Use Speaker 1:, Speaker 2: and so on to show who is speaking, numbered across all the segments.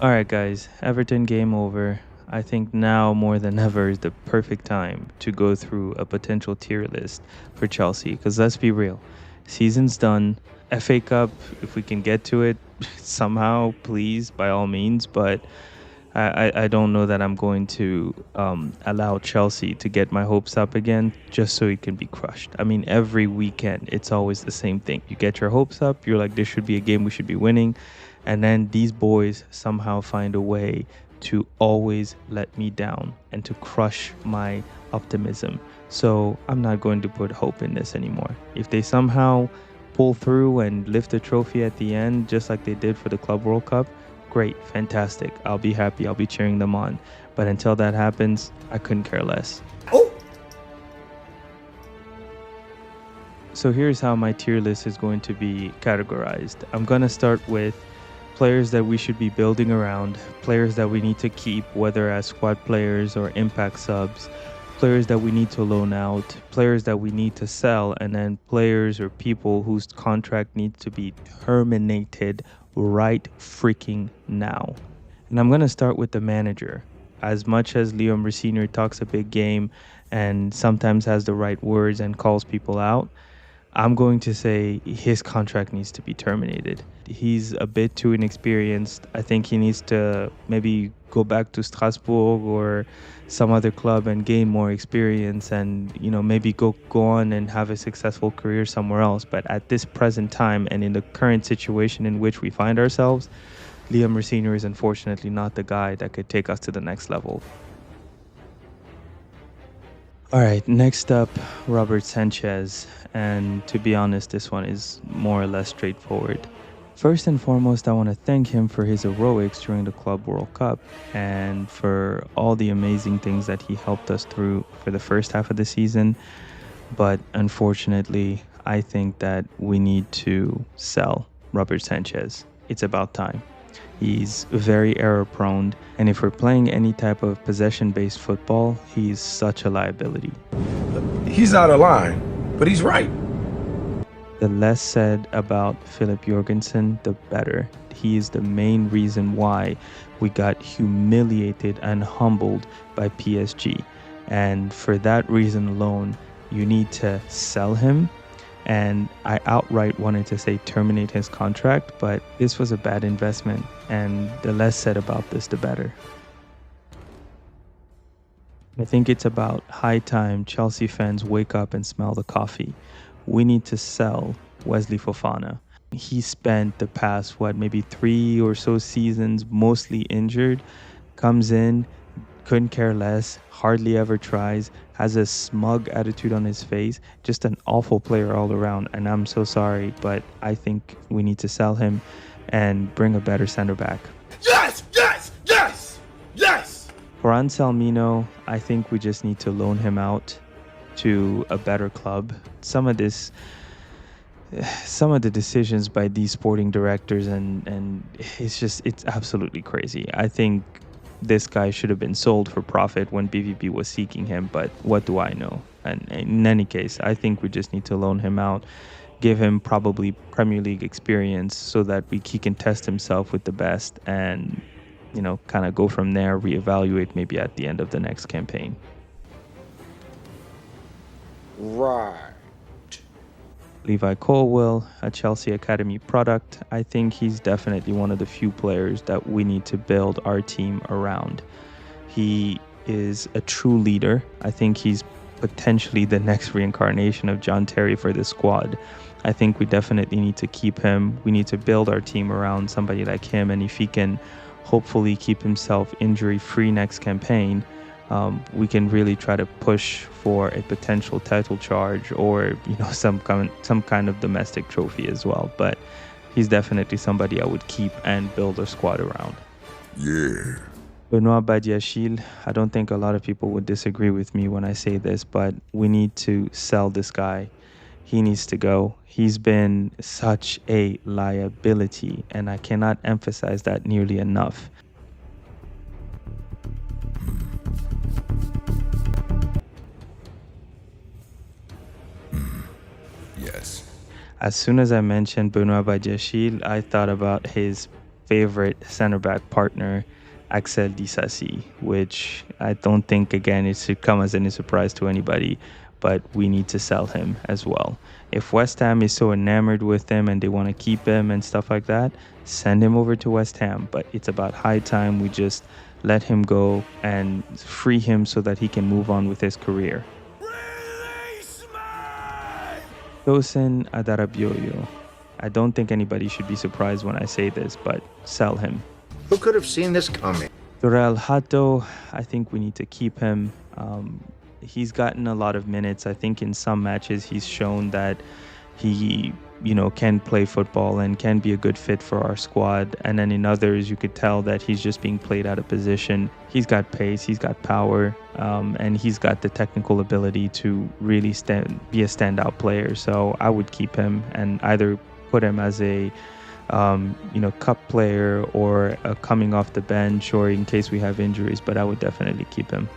Speaker 1: All right, guys, Everton game over. I think now more than ever is the perfect time to go through a potential tier list for Chelsea. Because let's be real, season's done. FA Cup, if we can get to it somehow, please, by all means. But I don't know that I'm going to allow Chelsea to get my hopes up again just so it can be crushed. I mean, every weekend, it's always the same thing. You get your hopes up, you're like, this should be a game we should be winning. And then these boys somehow find a way to always let me down and to crush my optimism. So I'm not going to put hope in this anymore. If they somehow pull through and lift the trophy at the end, just like they did for the Club World Cup, great, fantastic. I'll be happy. I'll be cheering them on. But until that happens, I couldn't care less.
Speaker 2: Oh,
Speaker 1: So here's how my tier list is going to be categorized. I'm going to start with players that we should be building around, players that we need to keep, whether as squad players or impact subs, players that we need to loan out, players that we need to sell, and then players or people whose contract needs to be terminated right freaking now. And I'm going to start with the manager. As much as Leo Senior talks a big game and sometimes has the right words and calls people out, I'm going to say his contract needs to be terminated. He's a bit too inexperienced. I think he needs to maybe go back to Strasbourg or some other club and gain more experience and, maybe go on and have a successful career somewhere else. But at this present time and in the current situation in which we find ourselves, Liam Senior is unfortunately not the guy that could take us to the next level. All right, next up, Robert Sanchez. And to be honest, this one is more or less straightforward. First and foremost, I want to thank him for his heroics during the Club World Cup and for all the amazing things that he helped us through for the first half of the season. But unfortunately, I think that we need to sell Robert Sanchez. It's about time. He's very error prone, and if we're playing any type of possession based football, he's such a liability.
Speaker 2: he's out of line, but he's right.
Speaker 1: The less said about Philip Jorgensen, the better. He is the main reason why we got humiliated and humbled by PSG. And for that reason alone, you need to sell him. And I outright wanted to say terminate his contract, but this was a bad investment. And the less said about this, the better. I think it's about high time Chelsea fans wake up and smell the coffee. We need to sell Wesley Fofana. He spent the past, maybe 3 or so seasons mostly injured, comes in, couldn't care less, hardly ever tries, has a smug attitude on his face, just an awful player all around. And I'm so sorry, but I think we need to sell him and bring a better center back.
Speaker 2: Yes, yes, yes, yes.
Speaker 1: For Anselmino, I think we just need to loan him out to a better club. Some of the decisions by these sporting directors and it's absolutely crazy. I think this guy should have been sold for profit when BVB was seeking him, but what do I know? And in any case, I think we just need to loan him out, give him probably Premier League experience so that he can test himself with the best and, kind of go from there, reevaluate maybe at the end of the next campaign.
Speaker 2: Right.
Speaker 1: Levi Colwill, a Chelsea Academy product. I think he's definitely one of the few players that we need to build our team around. He is a true leader. I think he's potentially the next reincarnation of John Terry for this squad. I think we definitely need to keep him. We need to build our team around somebody like him, and if he can hopefully keep himself injury-free next campaign, we can really try to push for a potential title charge or some kind of domestic trophy as well. But he's definitely somebody I would keep and build a squad around.
Speaker 2: Yeah.
Speaker 1: Benoit Badiachil, I don't think a lot of people would disagree with me when I say this, but we need to sell this guy. He needs to go. He's been such a liability, and I cannot emphasize that nearly enough.
Speaker 2: Yes.
Speaker 1: As soon as I mentioned Benoit Badiachil, I thought about his favorite center back partner, Axel Disasi, which I don't think, again, it should come as any surprise to anybody, but we need to sell him as well. If West Ham is so enamored with him and they want to keep him and stuff like that, send him over to West Ham. But it's about high time we just let him go and free him so that he can move on with his career.
Speaker 2: Release me!
Speaker 1: Tosin Adarabioyo. I don't think anybody should be surprised when I say this, but sell him.
Speaker 3: Who could have seen this coming?
Speaker 1: Durrell Hato, I think we need to keep him. He's gotten a lot of minutes. I think in some matches he's shown that he, can play football and can be a good fit for our squad. And then in others, you could tell that he's just being played out of position. He's got pace, he's got power, and he's got the technical ability to really be a standout player. So I would keep him and either put him as a cup player or coming off the bench or in case we have injuries, but I would definitely keep him.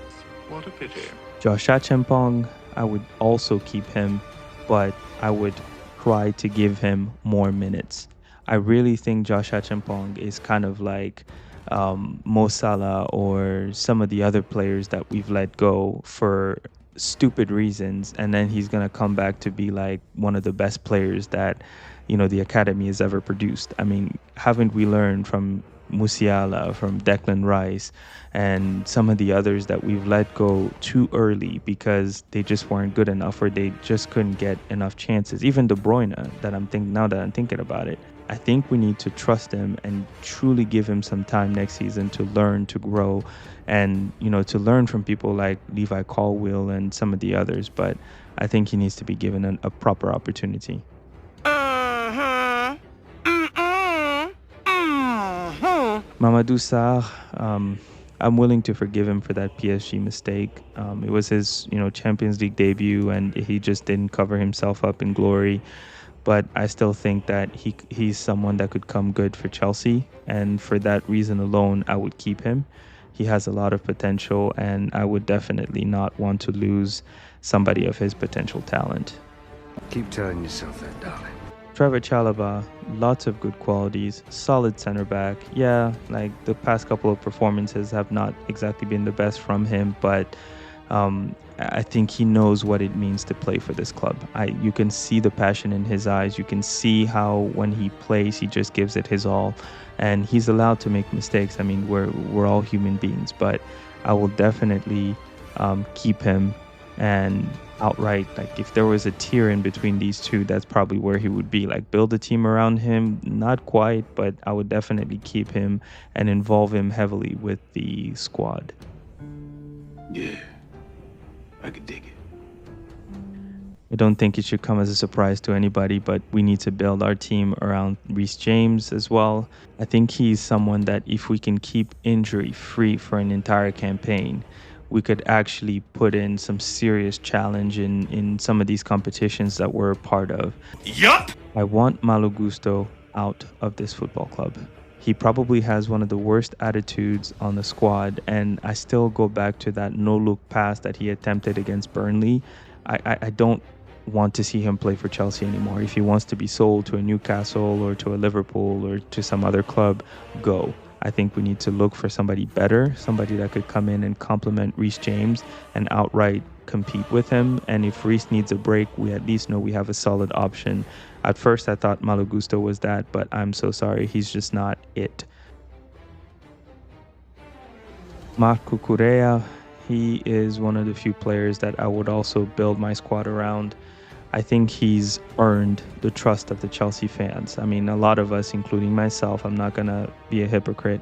Speaker 3: What a pity.
Speaker 1: Josh Achampong, I would also keep him, but I would try to give him more minutes. I really think Josh Achampong is kind of like Mo Salah or some of the other players that we've let go for stupid reasons, and then he's going to come back to be like one of the best players that the academy has ever produced. I mean, haven't we learned from Musiala, from Declan Rice, and some of the others that we've let go too early because they just weren't good enough or they just couldn't get enough chances? Even De Bruyne, now that I'm thinking about it, I think we need to trust him and truly give him some time next season to learn, to grow, and to learn from people like Levi Colwill and some of the others. But I think he needs to be given a proper opportunity. Mamadou Sarr, I'm willing to forgive him for that PSG mistake. It was his, Champions League debut, and he just didn't cover himself up in glory. But I still think that he's someone that could come good for Chelsea, and for that reason alone, I would keep him. He has a lot of potential, and I would definitely not want to lose somebody of his potential talent.
Speaker 3: Keep telling yourself that, darling.
Speaker 1: Trevor Chalobah, lots of good qualities, solid center back. Yeah, like the past couple of performances have not exactly been the best from him, but I think he knows what it means to play for this club. You can see the passion in his eyes. You can see how when he plays, he just gives it his all, and he's allowed to make mistakes. I mean, we're all human beings, but I will definitely keep him. And outright, like if there was a tier in between these two, that's probably where he would be. Like build a team around him, not quite, but I would definitely keep him and involve him heavily with the squad.
Speaker 2: Yeah, I could dig it.
Speaker 1: I don't think it should come as a surprise to anybody, but we need to build our team around Reece James as well. I think he's someone that if we can keep injury free for an entire campaign, we could actually put in some serious challenge in some of these competitions that we're a part of.
Speaker 2: Yup!
Speaker 1: I want Malo Gusto out of this football club. He probably has one of the worst attitudes on the squad, and I still go back to that no-look pass that he attempted against Burnley. I don't want to see him play for Chelsea anymore. If he wants to be sold to a Newcastle or to a Liverpool or to some other club, go. I think we need to look for somebody better, somebody that could come in and complement Reece James and outright compete with him. And if Reece needs a break, we at least know we have a solid option. At first, I thought Malo Gusto was that, but I'm so sorry. He's just not it. Marc Cucurella, he is one of the few players that I would also build my squad around. I think he's earned the trust of the Chelsea fans. I mean, a lot of us, including myself, I'm not going to be a hypocrite,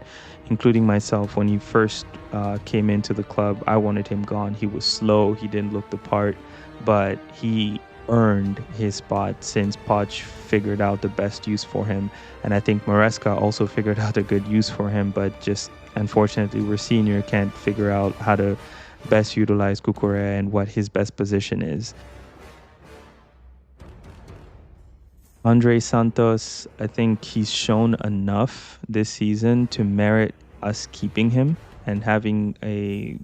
Speaker 1: including myself, when he first came into the club, I wanted him gone. He was slow, he didn't look the part, but he earned his spot since Poch figured out the best use for him. And I think Maresca also figured out a good use for him, but just unfortunately, we're senior, can't figure out how to best utilize Cucurella and what his best position is. Andre Santos, I think he's shown enough this season to merit us keeping him and having a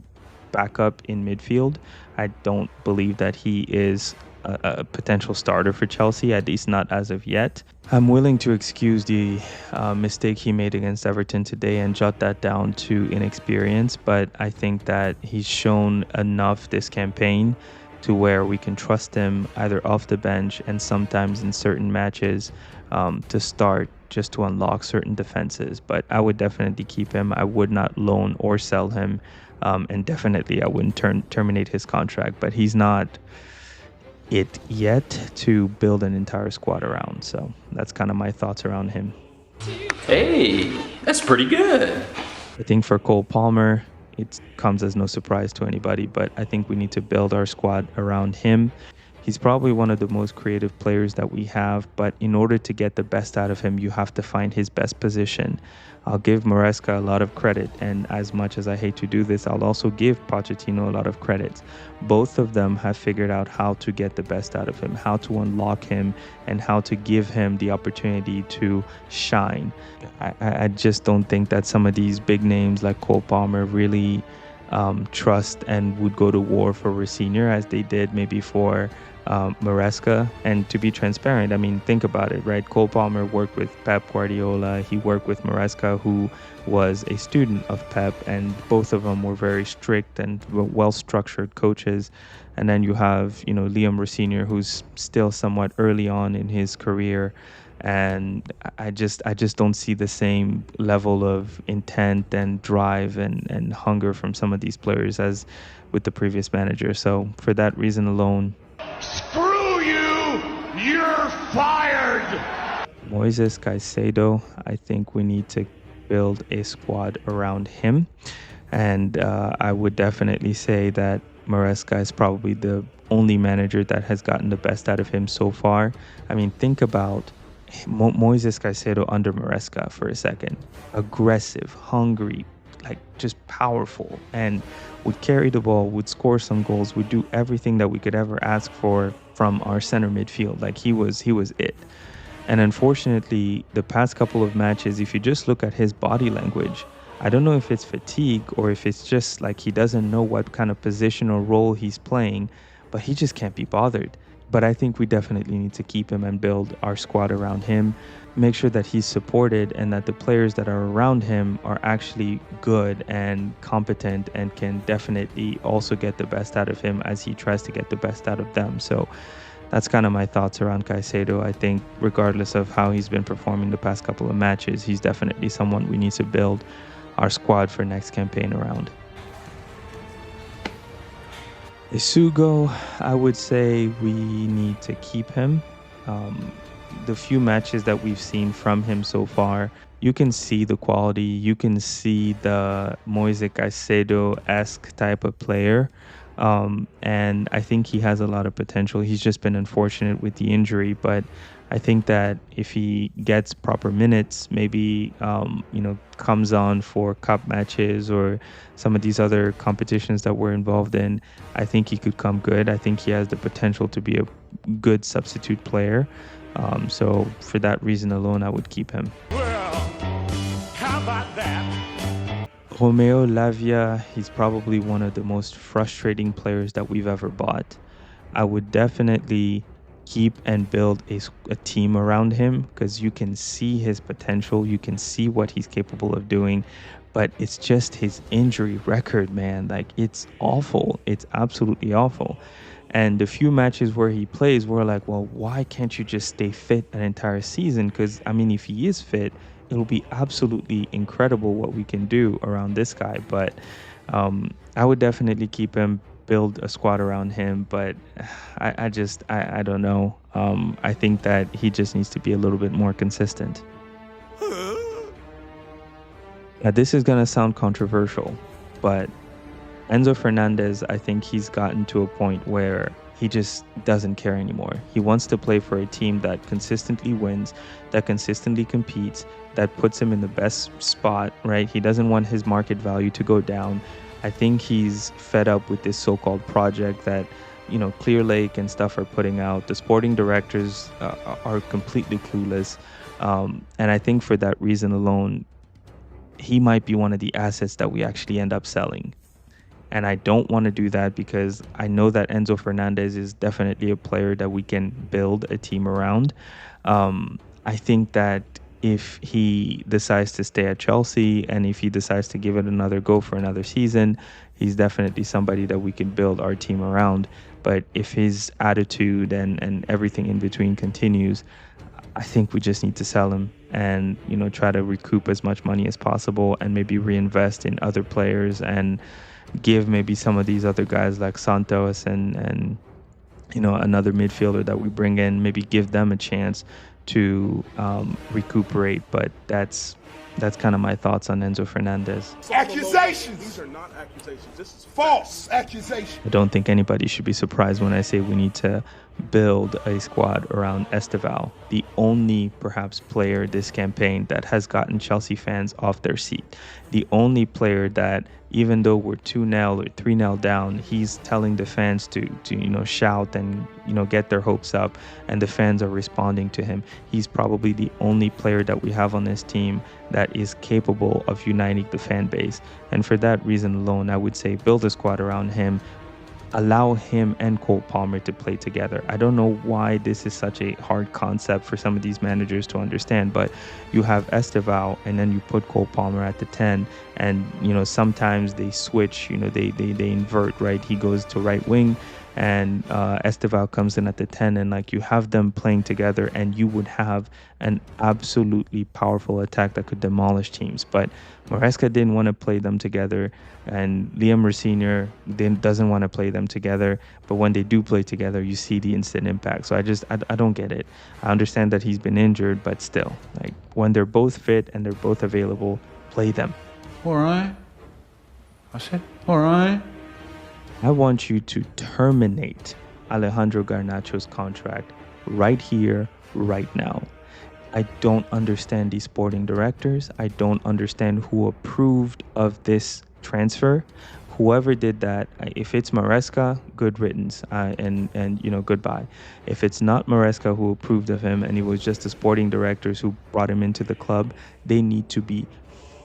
Speaker 1: backup in midfield. I don't believe that he is a potential starter for Chelsea, at least not as of yet. I'm willing to excuse the mistake he made against Everton today and jot that down to inexperience, but I think that he's shown enough this campaign to where we can trust him either off the bench and sometimes in certain matches to start just to unlock certain defenses. But I would definitely keep him. I would not loan or sell him. And definitely I wouldn't terminate his contract, but he's not it yet to build an entire squad around. So that's kind of my thoughts around him.
Speaker 4: Hey, that's pretty good.
Speaker 1: I think for Cole Palmer, it comes as no surprise to anybody, but I think we need to build our squad around him. He's probably one of the most creative players that we have, but in order to get the best out of him, you have to find his best position. I'll give Maresca a lot of credit, and as much as I hate to do this, I'll also give Pochettino a lot of credit. Both of them have figured out how to get the best out of him, how to unlock him, and how to give him the opportunity to shine. I just don't think that some of these big names like Cole Palmer really trust and would go to war for Rosenior as they did maybe for Maresca. And to be transparent, I mean, think about it, right? Cole Palmer worked with Pep Guardiola. He worked with Maresca, who was a student of Pep, and both of them were very strict and well-structured coaches. And then you have, Liam Rosenior, who's still somewhat early on in his career. And I just don't see the same level of intent and drive and hunger from some of these players as with the previous manager. So for that reason alone,
Speaker 2: Screw you! You're fired!
Speaker 1: Moises Caicedo, I think we need to build a squad around him. And I would definitely say that Maresca is probably the only manager that has gotten the best out of him so far. I mean, think about Moises Caicedo under Maresca for a second. Aggressive, hungry, like just powerful, and would carry the ball, would score some goals, would do everything that we could ever ask for from our center midfield. Like he was it. And unfortunately, the past couple of matches, if you just look at his body language, I don't know if it's fatigue or if it's just like he doesn't know what kind of position or role he's playing, but he just can't be bothered. But I think we definitely need to keep him and build our squad around him, make sure that he's supported and that the players that are around him are actually good and competent and can definitely also get the best out of him as he tries to get the best out of them. So that's kind of my thoughts around Caicedo. I think regardless of how he's been performing the past couple of matches, he's definitely someone we need to build our squad for next campaign around. Isugo, I would say we need to keep him. The few matches that we've seen from him so far, you can see the quality. You can see the Moise Caicedo-esque type of player. And I think he has a lot of potential. He's just been unfortunate with the injury, but I think that if he gets proper minutes, maybe, comes on for cup matches or some of these other competitions that we're involved in, I think he could come good. I think he has the potential to be a good substitute player. So for that reason alone, I would keep him.
Speaker 2: Well, how about that?
Speaker 1: Romeo Lavia, he's probably one of the most frustrating players that we've ever bought. I would definitely keep and build a team around him because you can see his potential, you can see what he's capable of doing, but it's just his injury record, man. Like, it's awful. It's absolutely awful. And the few matches where he plays, we're like, well, why can't you just stay fit an entire season? Because, I mean, if he is fit, it'll be absolutely incredible what we can do around this guy. But I would definitely keep him, build a squad around him. But I don't know. I think that he just needs to be a little bit more consistent. Now, this is going to sound controversial, but Enzo Fernandez, I think he's gotten to a point where he just doesn't care anymore. He wants to play for a team that consistently wins, that consistently competes, that puts him in the best spot, right? He doesn't want his market value to go down. I think he's fed up with this so-called project that, Clear Lake and stuff are putting out. The sporting directors are completely clueless. And I think for that reason alone, he might be one of the assets that we actually end up selling. And I don't want to do that because I know that Enzo Fernandez is definitely a player that we can build a team around. I think that if he decides to stay at Chelsea and if he decides to give it another go for another season, he's definitely somebody that we can build our team around. But if his attitude and everything in between continues, I think we just need to sell him and, try to recoup as much money as possible and maybe reinvest in other players and give maybe some of these other guys like Santos and another midfielder that we bring in, maybe give them a chance to recuperate. But that's kind of my thoughts on Enzo Fernandez.
Speaker 2: Accusations! These are not accusations. This is false accusations.
Speaker 1: I don't think anybody should be surprised when I say we need to build a squad around Esteval, the only perhaps player this campaign that has gotten Chelsea fans off their seat. The only player that, even though we're 2-0 or 3-0 down, he's telling the fans to shout and get their hopes up, and the fans are responding to him. He's probably the only player that we have on this team that is capable of uniting the fan base. And for that reason alone, I would say build a squad around him. Allow him and Cole Palmer to play together. I don't know why this is such a hard concept for some of these managers to understand, but you have Esteval and then you put Cole Palmer at the 10, and sometimes they switch, they invert, right? He goes to right wing and Esteval comes in at the 10, and you have them playing together, and you would have an absolutely powerful attack that could demolish teams. But Maresca didn't want to play them together, and Liam Senior doesn't want to play them together. But when they do play together, you see the instant impact. So I don't get it. I understand that he's been injured, but still, when they're both fit and they're both available, play them.
Speaker 3: All right. I said, all right.
Speaker 1: I want you to terminate Alejandro Garnacho's contract right here, right now. I don't understand these sporting directors. I don't understand who approved of this transfer. Whoever did that, if it's Maresca, good riddance, and goodbye. If it's not Maresca who approved of him and it was just the sporting directors who brought him into the club, they need to be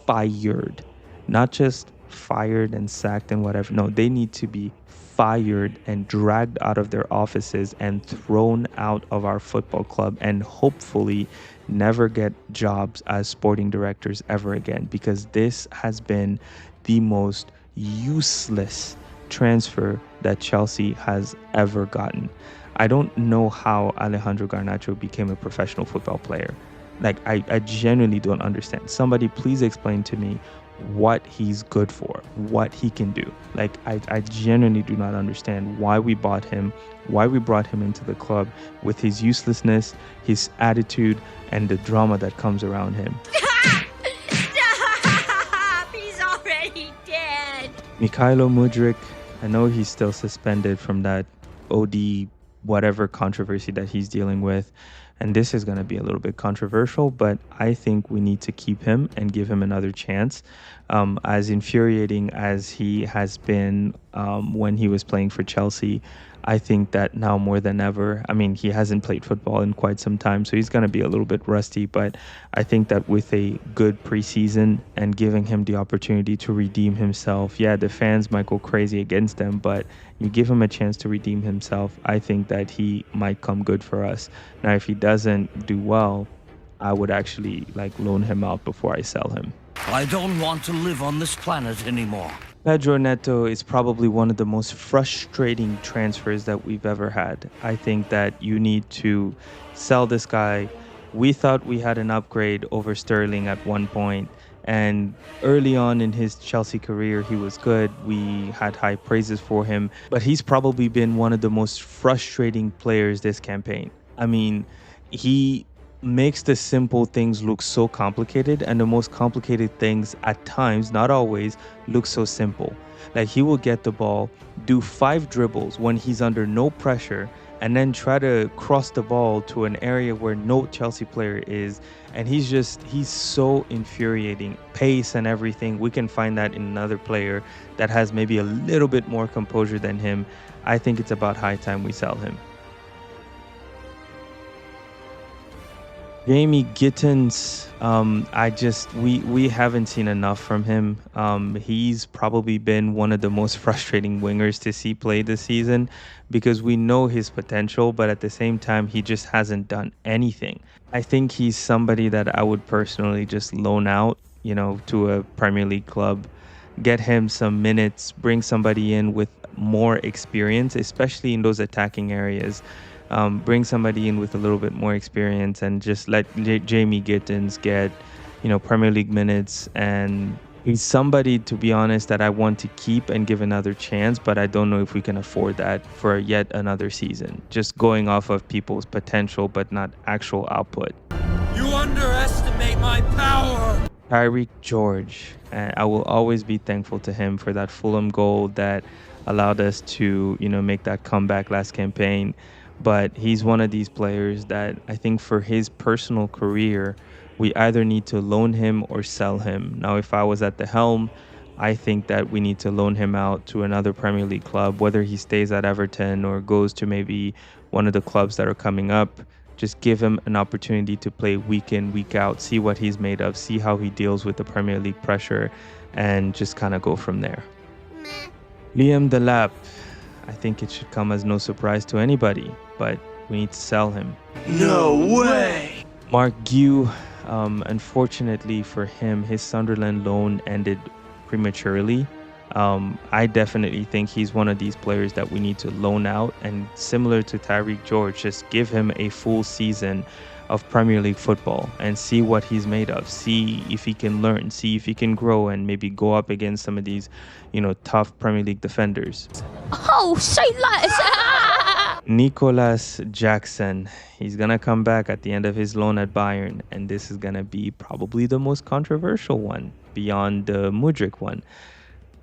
Speaker 1: fired. Not just fired and sacked and whatever. No, they need to be fired and dragged out of their offices and thrown out of our football club, and hopefully never get jobs as sporting directors ever again, because this has been the most useless transfer that Chelsea has ever gotten. I don't know how Alejandro Garnacho became a professional football player. I genuinely don't understand. Somebody please explain to me what he's good for, what he can do. I genuinely do not understand why we bought him, why we brought him into the club with his uselessness, his attitude, and the drama that comes around him.
Speaker 5: Stop! He's already dead.
Speaker 1: Mikhailo Mudryk, I know he's still suspended from that OD whatever controversy that he's dealing with. And this is going to be a little bit controversial, but I think we need to keep him and give him another chance. As infuriating as he has been when he was playing for Chelsea, I think that now more than ever, he hasn't played football in quite some time, so he's going to be a little bit rusty. But I think that with a good preseason and giving him the opportunity to redeem himself, the fans might go crazy against him, but you give him a chance to redeem himself, I think that he might come good for us. Now, if he doesn't do well, I would actually loan him out before I sell him.
Speaker 6: I don't want to live on this planet anymore.
Speaker 1: Pedro Neto is probably one of the most frustrating transfers that we've ever had. I think that you need to sell this guy. We thought we had an upgrade over Sterling at one point, and early on in his Chelsea career, he was good. We had high praises for him, but he's probably been one of the most frustrating players this campaign. He makes the simple things look so complicated, and the most complicated things at times, not always, look so simple. He will get the ball, do 5 dribbles when he's under no pressure, and then try to cross the ball to an area where no Chelsea player is. And he's so infuriating. Pace and everything, we can find that in another player that has maybe a little bit more composure than him. I think it's about high time we sell him. Jamie Gittins, we haven't seen enough from him. He's probably been one of the most frustrating wingers to see play this season because we know his potential, but at the same time, he just hasn't done anything. I think he's somebody that I would personally just loan out, to a Premier League club, get him some minutes, bring somebody in with more experience, especially in those attacking areas. Bring somebody in with a little bit more experience and just let Jamie Gittins get, Premier League minutes. And he's somebody, to be honest, that I want to keep and give another chance, but I don't know if we can afford that for yet another season. Just going off of people's potential, but not actual output.
Speaker 6: You underestimate my power!
Speaker 1: Tyreek George, and I will always be thankful to him for that Fulham goal that allowed us to, make that comeback last campaign. But he's one of these players that I think for his personal career, we either need to loan him or sell him. Now, if I was at the helm, I think that we need to loan him out to another Premier League club, whether he stays at Everton or goes to maybe one of the clubs that are coming up. Just give him an opportunity to play week in, week out, see what he's made of, see how he deals with the Premier League pressure, and just kind of go from there. Liam Delap, I think it should come as no surprise to anybody, but we need to sell him.
Speaker 6: No way!
Speaker 1: Mark Gue, unfortunately for him, his Sunderland loan ended prematurely. I definitely think he's one of these players that we need to loan out, and similar to Tyreek George, just give him a full season of Premier League football and see what he's made of, see if he can learn, see if he can grow and maybe go up against some of these, tough Premier League defenders.
Speaker 5: Oh, say less.
Speaker 1: Nicolas Jackson, he's going to come back at the end of his loan at Bayern, and this is going to be probably the most controversial one beyond the Mudryk one.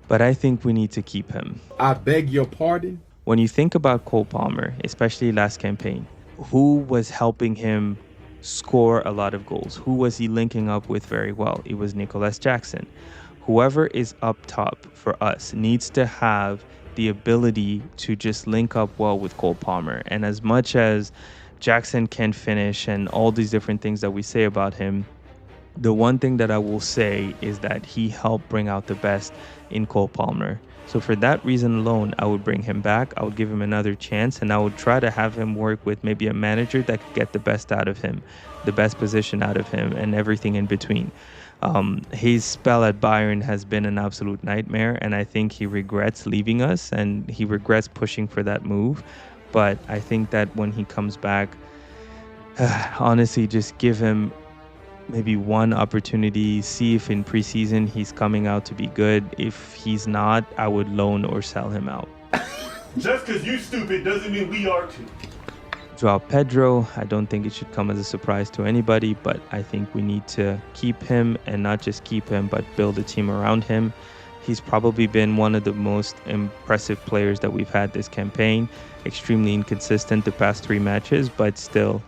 Speaker 1: But I think we need to keep him.
Speaker 2: I beg your pardon?
Speaker 1: When you think about Cole Palmer, especially last campaign, who was helping him score a lot of goals? Who was he linking up with very well? It was Nicolas Jackson. Whoever is up top for us needs to have the ability to just link up well with Cole Palmer. And as much as Jackson can finish and all these different things that we say about him, the one thing that I will say is that he helped bring out the best in Cole Palmer. So for that reason alone, I would bring him back. I would give him another chance, and I would try to have him work with maybe a manager that could get the best out of him, the best position out of him, and everything in between. His spell at Bayern has been an absolute nightmare, and I think he regrets leaving us, and he regrets pushing for that move. But I think that when he comes back, honestly, just give him maybe one opportunity, see if in preseason he's coming out to be good. If he's not, I would loan or sell him out.
Speaker 2: Just because you stupid doesn't mean we are too.
Speaker 1: Joao Pedro, I don't think it should come as a surprise to anybody, but I think we need to keep him, and not just keep him, but build a team around him. He's probably been one of the most impressive players that we've had this campaign. Extremely inconsistent the past 3 matches, but still,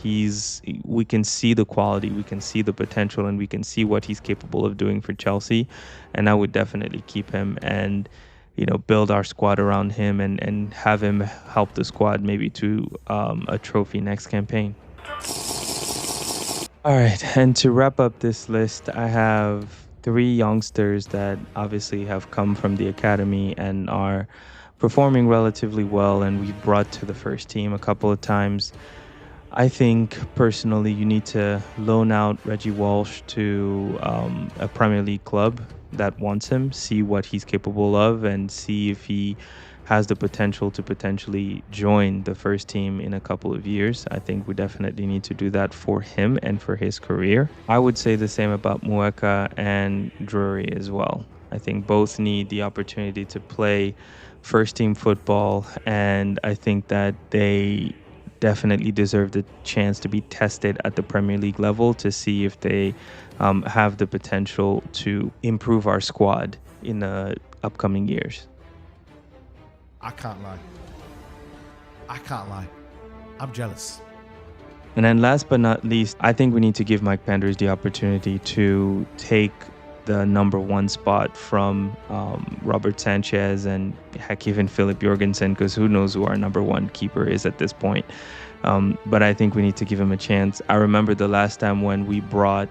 Speaker 1: we can see the quality, we can see the potential, and we can see what he's capable of doing for Chelsea. And I would definitely keep him and, build our squad around him and have him help the squad maybe to a trophy next campaign. All right, and to wrap up this list, I have 3 youngsters that obviously have come from the academy and are performing relatively well, and we brought to the first team a couple of times. I think personally you need to loan out Reggie Walsh to a Premier League club that wants him, see what he's capable of, and see if he has the potential to potentially join the first team in a couple of years. I think we definitely need to do that for him and for his career. I would say the same about Mueka and Drury as well. I think both need the opportunity to play first team football, and I think that they definitely deserve the chance to be tested at the Premier League level to see if they have the potential to improve our squad in the upcoming years.
Speaker 3: I can't lie. I'm jealous.
Speaker 1: And then last but not least, I think we need to give Mike Penders the opportunity to take the number 1 spot from Robert Sanchez and heck, even Philip Jorgensen, because who knows who our number 1 keeper is at this point. But I think we need to give him a chance. I remember the last time when we brought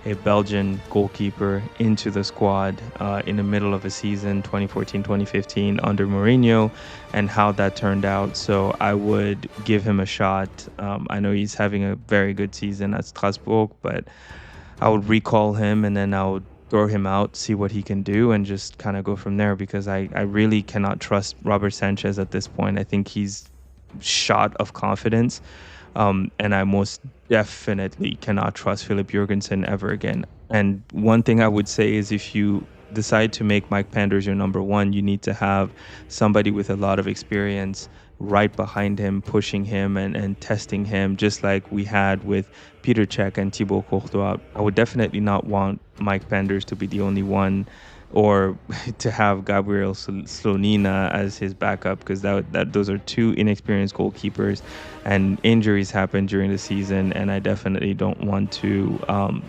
Speaker 1: a Belgian goalkeeper into the squad in the middle of a season, 2014, 2015, under Mourinho, and how that turned out. So I would give him a shot. I know he's having a very good season at Strasbourg, but I would recall him and then I would throw him out, see what he can do, and just kind of go from there because I really cannot trust Robert Sanchez at this point. I think he's shot of confidence. And I most definitely cannot trust Philip Jurgensen ever again. And one thing I would say is if you decide to make Mike Panders your number one, you need to have somebody with a lot of experience right behind him, pushing him and testing him, just like we had with Peter Cech and Thibaut Courtois. I would definitely not want Mike Panders to be the only one or to have Gabriel Slonina as his backup because that those are two inexperienced goalkeepers and injuries happen during the season, and I definitely don't want to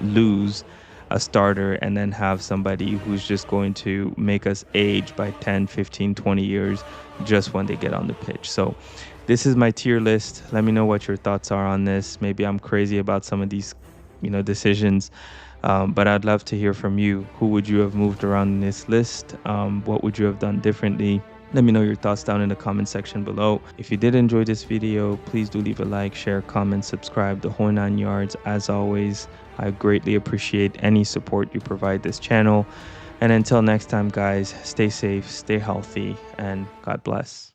Speaker 1: lose a starter and then have somebody who's just going to make us age by 10, 15, 20 years just when they get on the pitch. So this is my tier list. Let me know what your thoughts are on this. Maybe I'm crazy about some of these, decisions. But I'd love to hear from you. Who would you have moved around in this list? What would you have done differently? Let me know your thoughts down in the comment section below. If you did enjoy this video, please do leave a like, share, comment, subscribe, the whole 9 yards. As always, I greatly appreciate any support you provide this channel. And until next time, guys, stay safe, stay healthy, and God bless.